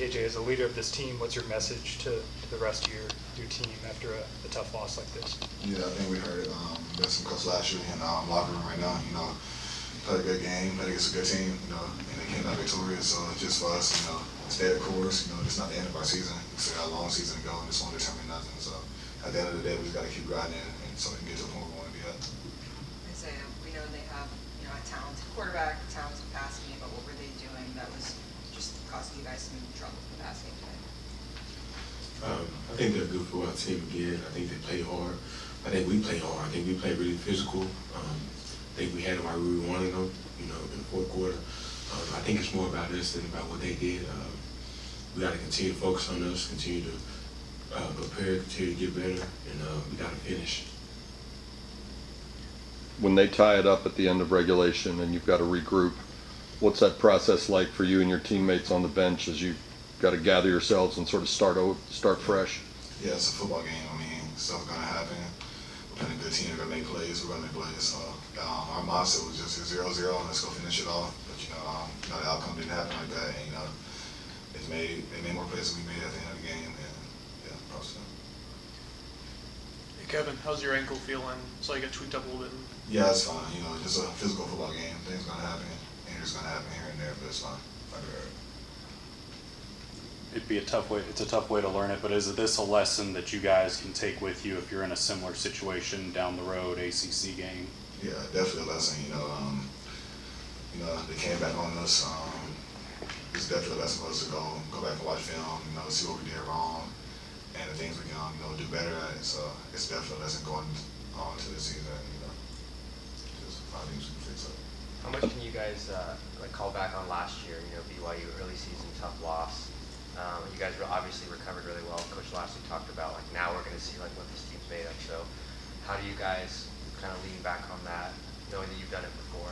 KJ, as a leader of this team, what's your message to the rest of your team after a tough loss like this? Yeah, I think we heard it. We got some coach last year in locker room right now. Played a good game, played against a good team, and they came out victorious. So just for us, stay the course. It's not the end of our season. We still got a long season to go, and this won't determine nothing. So at the end of the day, we just got to keep grinding, and so we can get to the point we want to be at. Isaiah, we know they have a talented quarterback, talented pass game, but what were they doing that was just causing you guys some trouble in the pass game today? I think they're a good football team again. I think they play hard. I think we play hard. I think we play really physical. I think we had them where we wanted them, in the fourth quarter. I think it's more about us than about what they did. We got to continue to focus on us, continue to prepare, continue to get better, and we got to finish. When they tie it up at the end of regulation and you've got to regroup, what's that process like for you and your teammates on the bench as you've got to gather yourselves and sort of start fresh? Yeah, it's a football game. Stuff's going to happen. We're playing a good team. We're going to make plays. We're going to make plays. So our mindset was just 0-0 and let's go finish it off. But, the outcome didn't happen like that. And, they made more plays than we made at the end of the game. And, yeah, props to them. Hey, Kevin, how's your ankle feeling? So I got tweaked up a little bit. Yeah, it's fine. It's a physical football game. Things going to happen. Injuries going to happen here and there, but it's fine. It'd be a tough way. It's a tough way to learn it, but is this a lesson that you guys can take with you if you're in a similar situation down the road, ACC game? Yeah, definitely a lesson. They came back on us. It's definitely a lesson for us to go back and watch film. See what we did wrong and the things we can do better at it. So it's definitely a lesson going on to the season. Just find things we can fix up. How much can you guys call back on last year? BYU early season tough loss. You guys obviously recovered really well. Coach Lashley talked about now we're going to see what this team's made of. So how do you guys kind of lean back on that, knowing that you've done it before?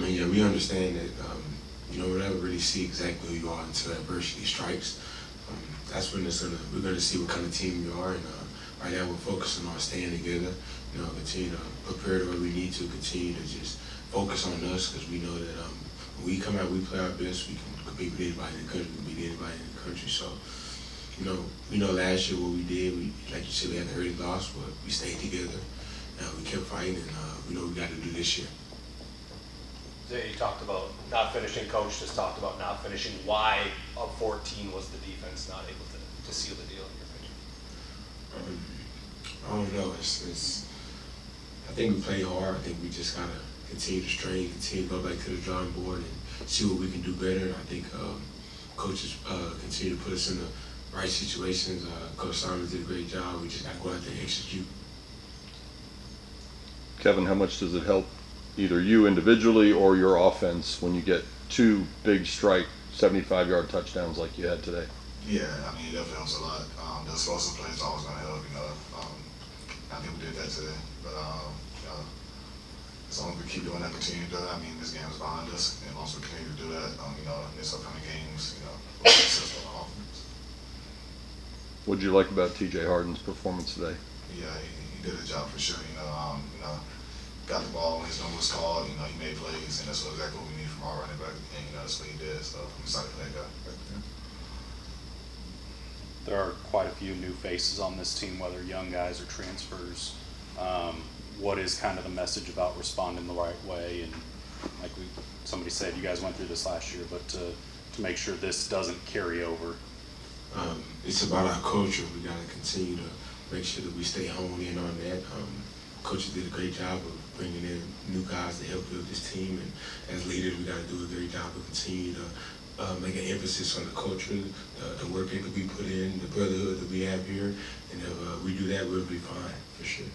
Yeah, we understand that we'll never really see exactly who you are until adversity strikes. That's when we're going to see what kind of team you are. And right now we're focusing on staying together. Continue to prepare the way we need to. Continue to just focus on us because we know that when we come out, we play our best. We can compete with anybody in the country. We can beat anybody in the country. So, we know last year what we did. Like you said, we had an early loss, but we stayed together. We kept fighting, and we know we got to do this year. You talked about not finishing. Coach just talked about not finishing. Why of 14 was the defense not able to seal the deal in your opinion? I don't know. I think we played hard. I think we just gotta continue to strain, continue to go back to the drawing board and see what we can do better. I think coaches continue to put us in the right situations. Coach Simon did a great job. We just gotta go out there and execute. Kevin, how much does it help either you individually or your offense when you get two big strike 75-yard touchdowns like you had today? Yeah, it definitely helps a lot. The explosive play is always going to help. I think we did that today, but as long as we keep doing that, continue to do it. This game is behind us, and as long as we continue to do that, this upcoming games, we'll be successful on offense. What did you like about T.J. Harden's performance today? Yeah, he did a job for sure. Got the ball when his number was called. He made plays, and that's exactly what we need from our running back. And that's what he did. So I'm excited for that guy. There are quite a few new faces on this team, whether young guys or transfers. What is kind of the message about responding the right way? And like somebody said, you guys went through this last year, but to make sure this doesn't carry over. It's about our culture. We got to continue to make sure that we stay honed in on that. Coaches did a great job of bringing in new guys to help build this team, and as leaders, we got to do a great job of continue to make an emphasis on the culture, the work that we put in, the brotherhood that we have here, and if we do that, we'll be fine for sure.